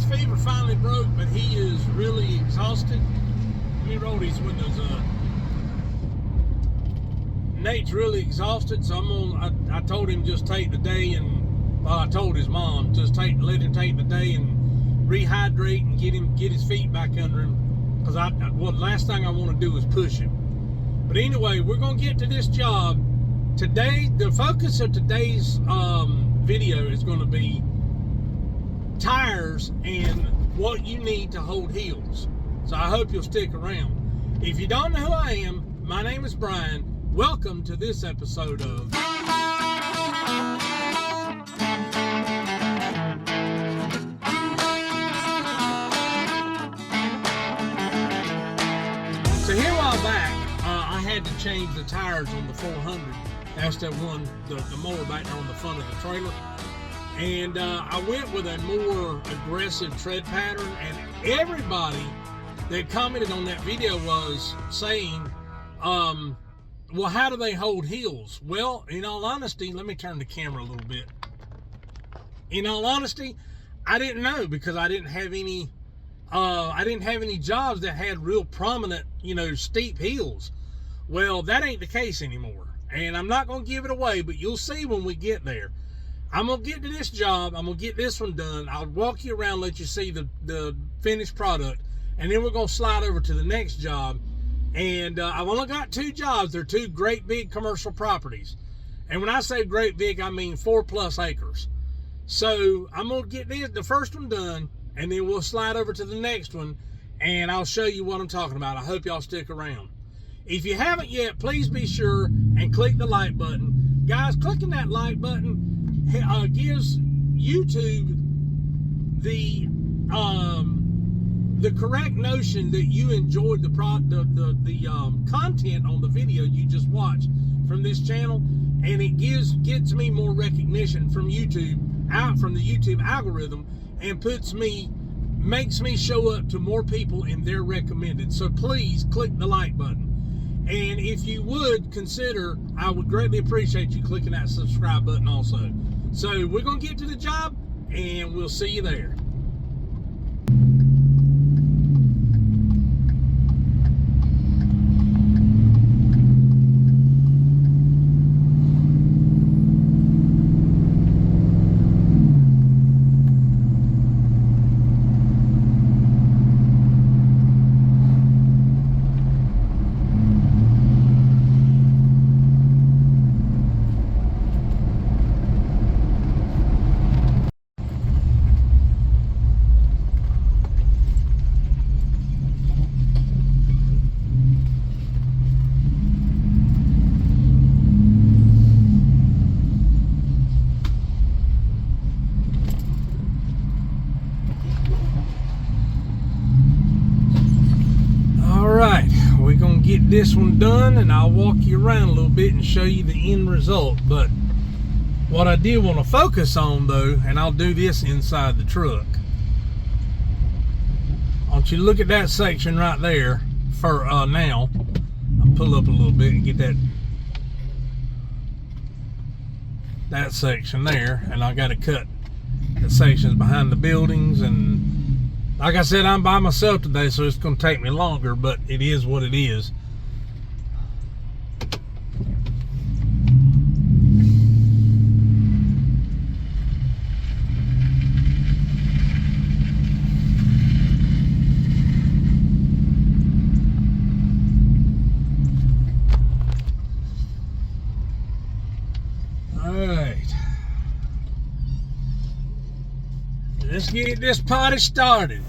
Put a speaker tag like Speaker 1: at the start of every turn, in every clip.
Speaker 1: Nate's fever finally broke, but he is really exhausted. Let me roll these windows up. Nate's really exhausted, so I told him just take the day and, well, I told his mom just let him take the day and rehydrate and get his feet back under him, because last thing I want to do is push him. But anyway, we're gonna get to this job today. The focus of today's video is going to be tires and what you need to hold heels. So I hope you'll stick around. If you don't know who I am, my name is Brian. Welcome to this episode of So here a while back, I had to change the tires on the 400. That's that one, the mower back there on the front of the trailer. And I went with a more aggressive tread pattern, and everybody that commented on that video was saying, well, how do they hold heels? Well, in all honesty, let me turn the camera a little bit. In all honesty, I didn't know, because I didn't have any jobs that had real prominent, steep heels. Well, that ain't the case anymore. And I'm not going to give it away, but you'll see when we get there. I'm going to get to this job. I'm going to get this one done. I'll walk you around, let you see the finished product. And then we're going to slide over to the next job. And I've only got 2 jobs. They're 2 great big commercial properties. And when I say great big, I mean 4+ acres. So I'm going to get the first one done, and then we'll slide over to the next one, and I'll show you what I'm talking about. I hope y'all stick around. If you haven't yet, please be sure and click the like button. Guys, clicking that like button gives YouTube the correct notion that you enjoyed the content on the video you just watched from this channel, and it gets me more recognition from YouTube, from the YouTube algorithm, and makes me show up to more people in their recommended. So please click the like button. And if you would consider, I would greatly appreciate you clicking that subscribe button also. So we're going to get to the job, and we'll see you there. Get this one done, and I'll walk you around a little bit and show you the end result. But what I did want to focus on, though, and I'll do this inside the truck, I want you to look at that section right there for now. I'll pull up a little bit and get that section there, and I got to cut the sections behind the buildings. And like I said, I'm by myself today, so it's going to take me longer, but it is what it is. All right. Let's get this party started.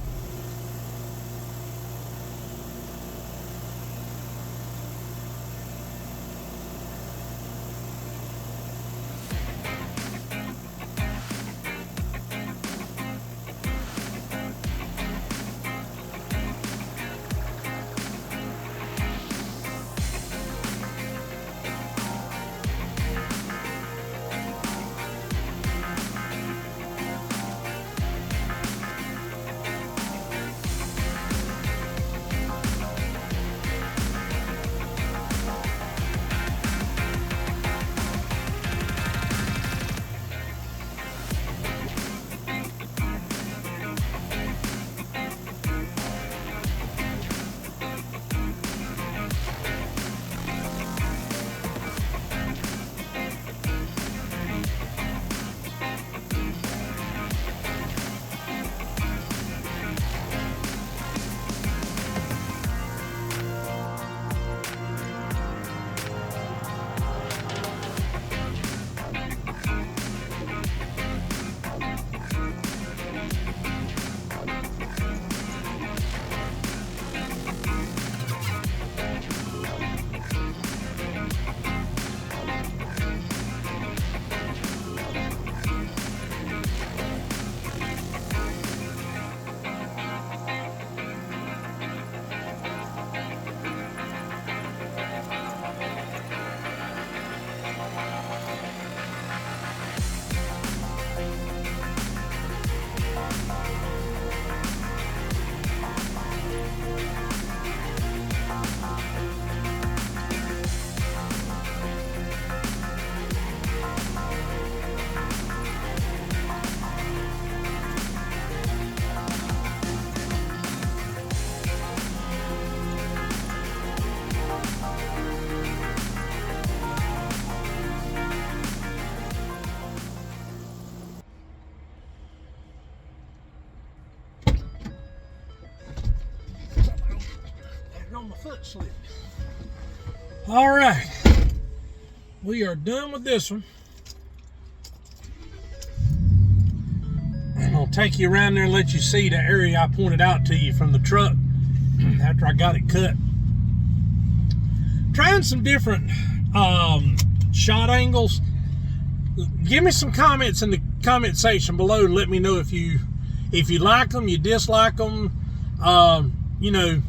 Speaker 1: front slip. All right, we are done with this one. I'm gonna take you around there and let you see the area I pointed out to you from the truck after I got it cut. Trying some different shot angles. Give me some comments in the comment section below and let me know if you like them, you dislike them. You know,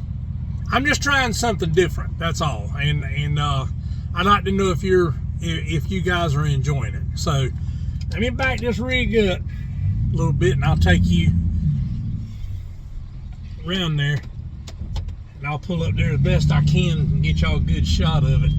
Speaker 1: I'm just trying something different, that's all. And I'd like to know if you guys are enjoying it. So let me back this rig up a little bit and I'll take you around there. And I'll pull up there as best I can and get y'all a good shot of it.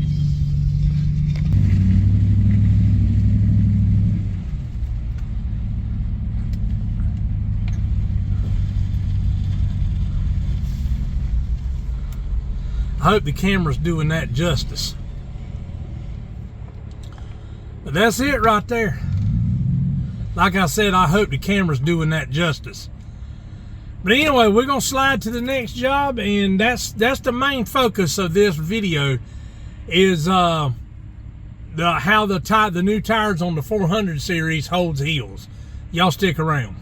Speaker 1: I hope the camera's doing that justice. But that's it right there. Like I said, I hope the camera's doing that justice. But anyway, we're gonna slide to the next job, and that's the main focus of this video, is how the new tires on the 400 series holds heels. Y'all stick around.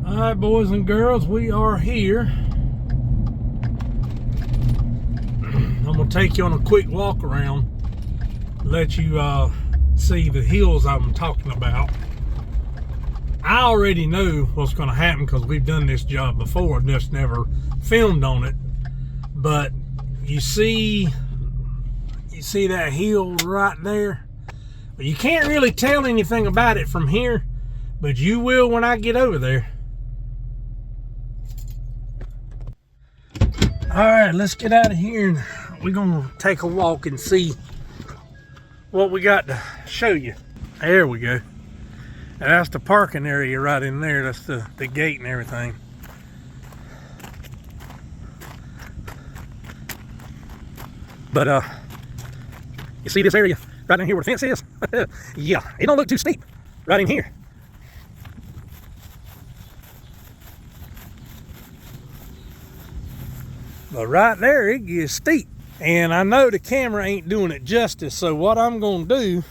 Speaker 1: Alright, boys and girls, we are here. I'm going to take you on a quick walk around, let you see the hills I'm talking about. I already know what's going to happen because we've done this job before, just never filmed on it. But you see that hill right there? You can't really tell anything about it from here, but you will when I get over there. All right, let's get out of here and we're gonna take a walk and see what we got to show you. There we go. And that's the parking area right in there. That's the gate and everything. But you see this area right in here where the fence is? Yeah, it don't look too steep right in here. But right there, it gets steep. And I know the camera ain't doing it justice, so what I'm going to do,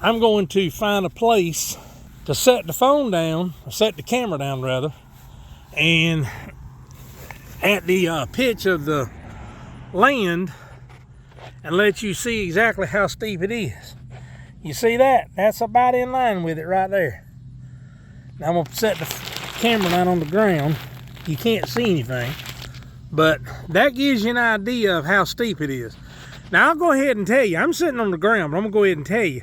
Speaker 1: I'm going to find a place to set the phone down, or set the camera down rather, and at the pitch of the land and let you see exactly how steep it is. You see that? That's about in line with it right there. Now I'm gonna set the camera down on the ground. You can't see anything, but that gives you an idea of how steep it is. Now I'll go ahead and tell you, I'm sitting on the ground, but I'm gonna go ahead and tell you,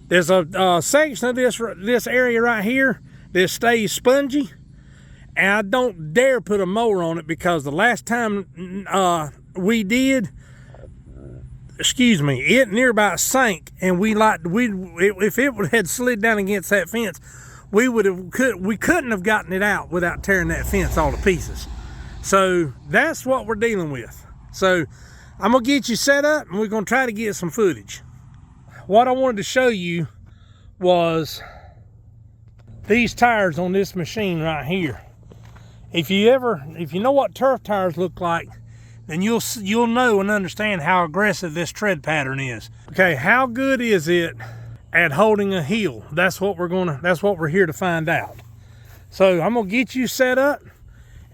Speaker 1: there's a section of this area right here that stays spongy, and I don't dare put a mower on it, because the last time we did, excuse me, it near about sank, and if it had slid down against that fence, we couldn't have gotten it out without tearing that fence all to pieces. So that's what we're dealing with. So I'm gonna get you set up, and we're gonna try to get some footage. What I wanted to show you was these tires on this machine right here. If you know what turf tires look like, then you'll know and understand how aggressive this tread pattern is. Okay, how good is it at holding a heel? That's what we're here to find out. So I'm gonna get you set up,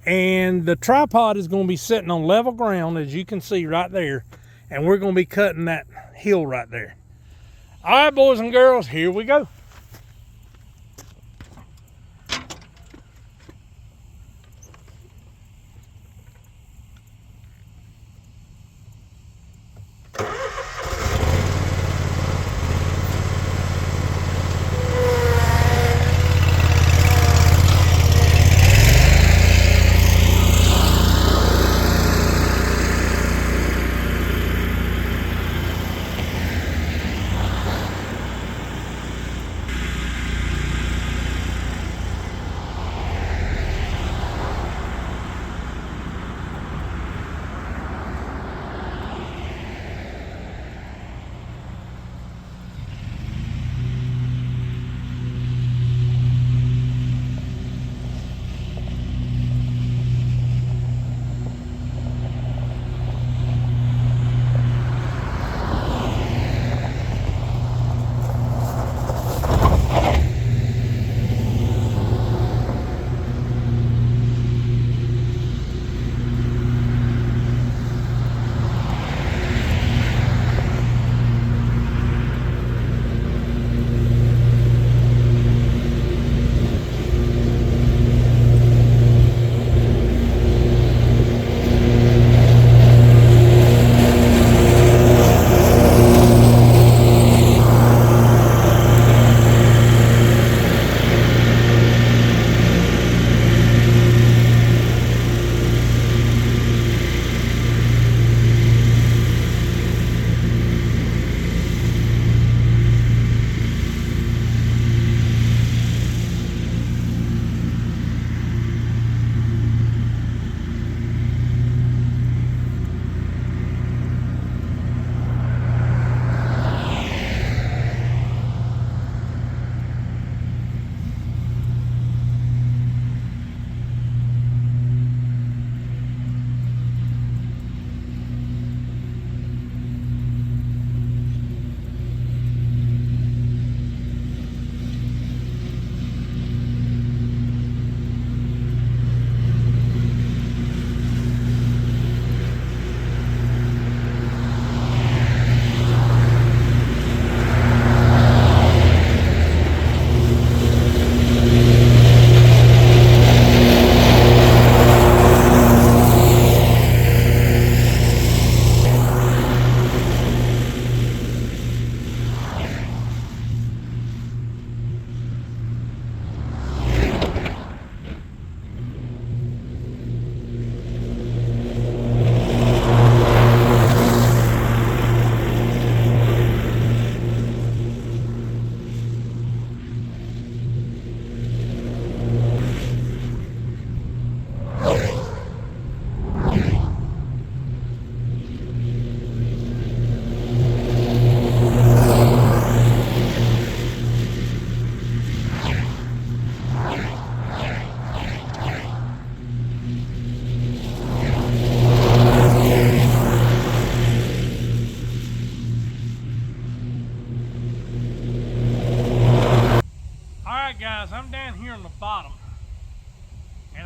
Speaker 1: and the tripod is gonna be sitting on level ground, as you can see right there, and we're gonna be cutting that heel right there. All right, boys and girls, here we go.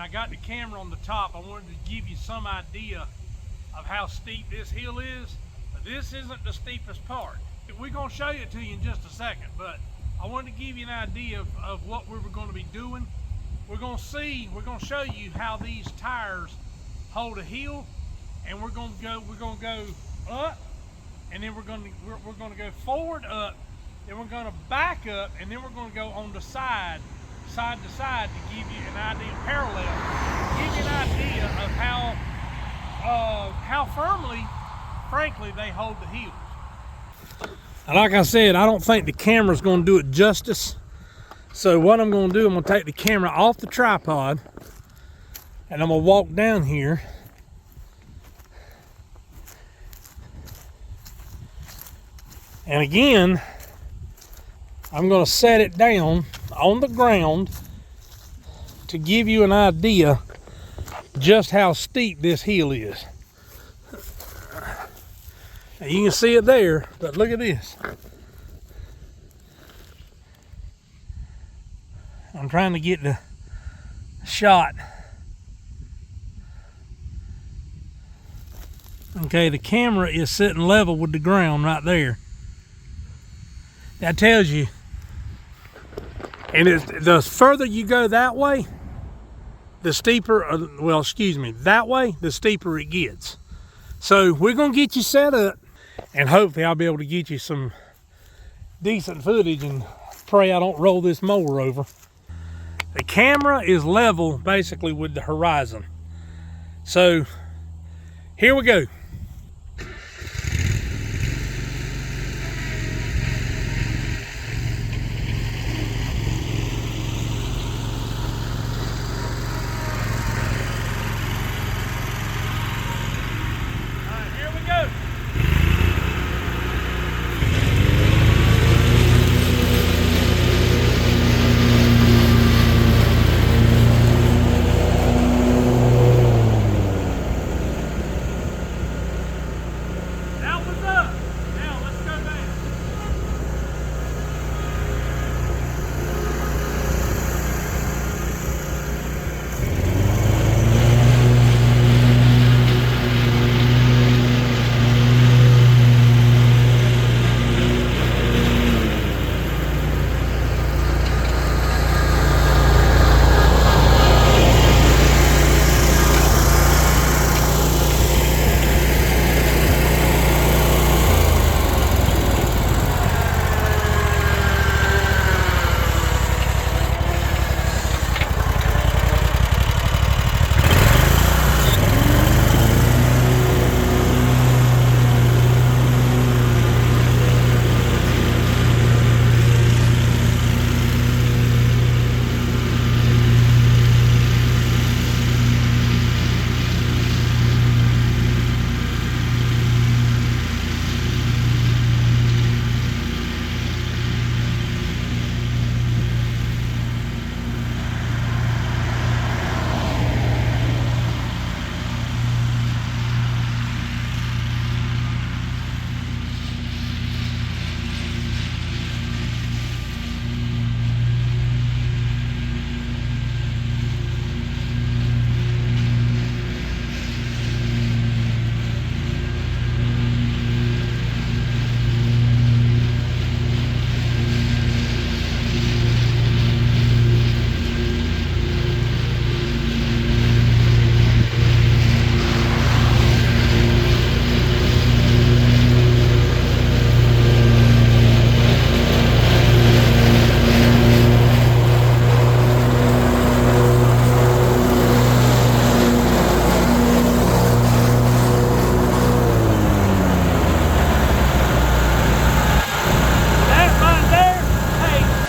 Speaker 1: I got the camera on the top. I wanted to give you some idea of how steep this hill is. But this isn't the steepest part. We're gonna show it to you in just a second, but I wanted to give you an idea of what we were gonna be doing. We're gonna show you how these tires hold a hill, and we're gonna go up, and then we're gonna go forward up, then we're gonna back up, and then we're gonna go on the side to side to give you an idea, parallel, give you an idea of how firmly, frankly, they hold the hills. And like I said, I don't think the camera's gonna do it justice. So what I'm gonna do, I'm gonna take the camera off the tripod, and I'm gonna walk down here. And again, I'm gonna set it down on the ground to give you an idea just how steep this hill is. Now you can see it there, but look at this. I'm trying to get the shot. Okay, the camera is sitting level with the ground right there. That tells you, and the further you go that way, the steeper, that way, the steeper it gets. So we're gonna get you set up, and hopefully I'll be able to get you some decent footage, and pray I don't roll this mower over. The camera is level basically with the horizon. So here we go.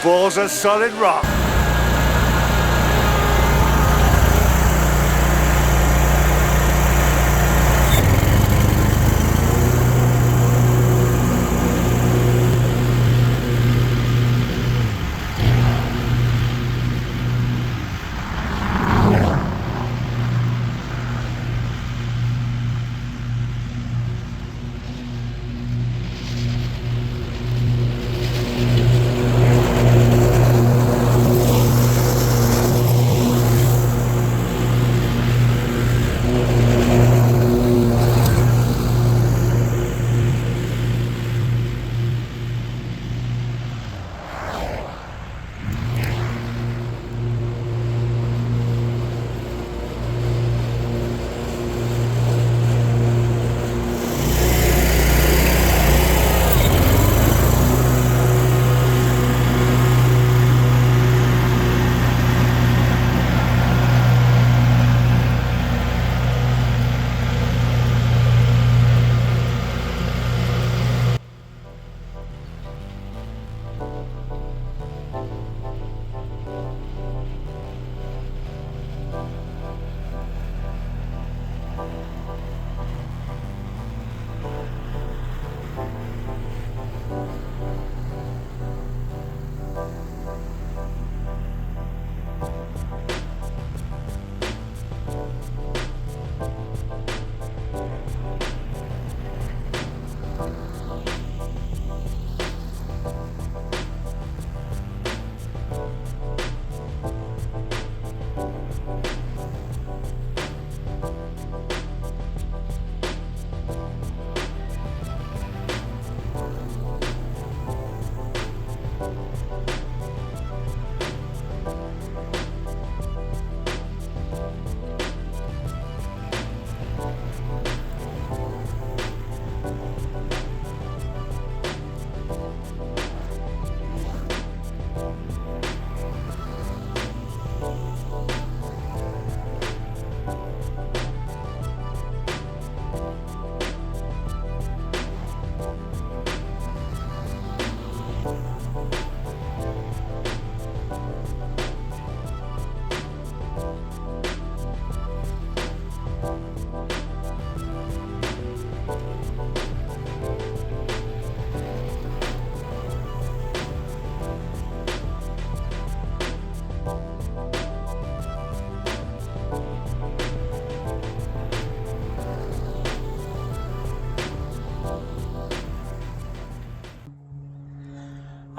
Speaker 2: Balls are solid rock.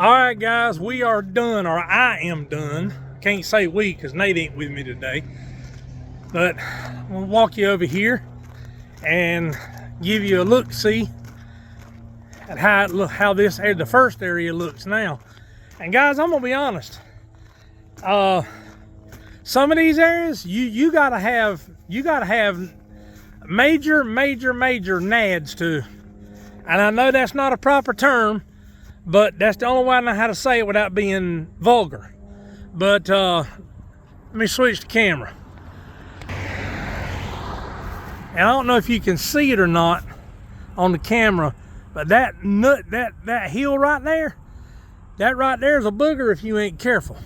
Speaker 1: All right, guys, we are done, or I am done. Can't say we because Nate ain't with me today. But we'll walk you over here and give you a look-see at how this the first area looks now. And guys, I'm gonna be honest. Some of these areas you gotta have major nads to. And I know that's not a proper term, but that's the only way I know how to say it without being vulgar. But let me switch the camera. And I don't know if you can see it or not on the camera, but that hill right there, that right there is a booger if you ain't careful.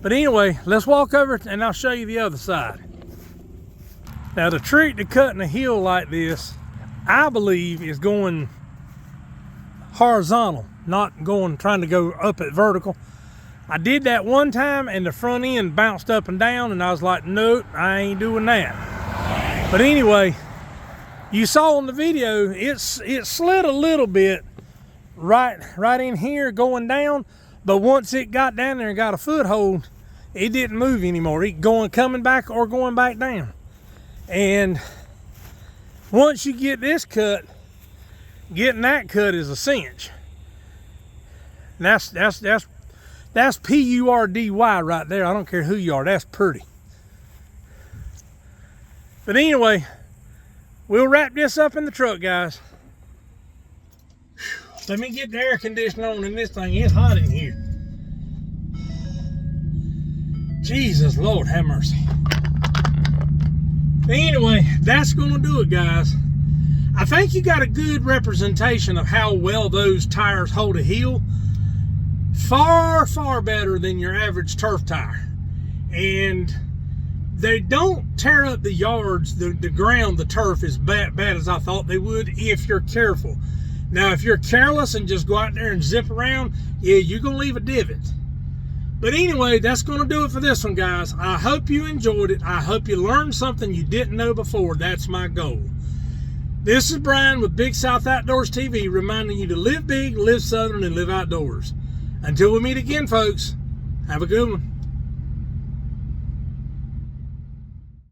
Speaker 1: But anyway, let's walk over and I'll show you the other side. Now the trick to cutting a hill like this, I believe, is going horizontal, not trying to go up at vertical. I did that one time and the front end bounced up and down and I was like, nope, I ain't doing that. But anyway, you saw in the video, it slid a little bit right in here going down, but once it got down there and got a foothold, it didn't move anymore. It coming back or going back down. And once you get this cut, getting that cut is a cinch. And that's P-U-R-D-Y right there. I don't care who you are, that's pretty. But anyway, we'll wrap this up in the truck, guys. Let me get the air conditioner on in this thing. It's hot in here. Jesus, Lord, have mercy. But anyway, that's going to do it, guys. I think you got a good representation of how well those tires hold a hill. Far, far better than your average turf tire. And they don't tear up the yards, the ground, the turf as bad as I thought they would if you're careful. Now, if you're careless and just go out there and zip around, yeah, you're going to leave a divot. But anyway, that's going to do it for this one, guys. I hope you enjoyed it. I hope you learned something you didn't know before. That's my goal. This is Brian with Big South Outdoors TV, reminding you to live big, live southern, and live outdoors. Until we meet again, folks, have a good one.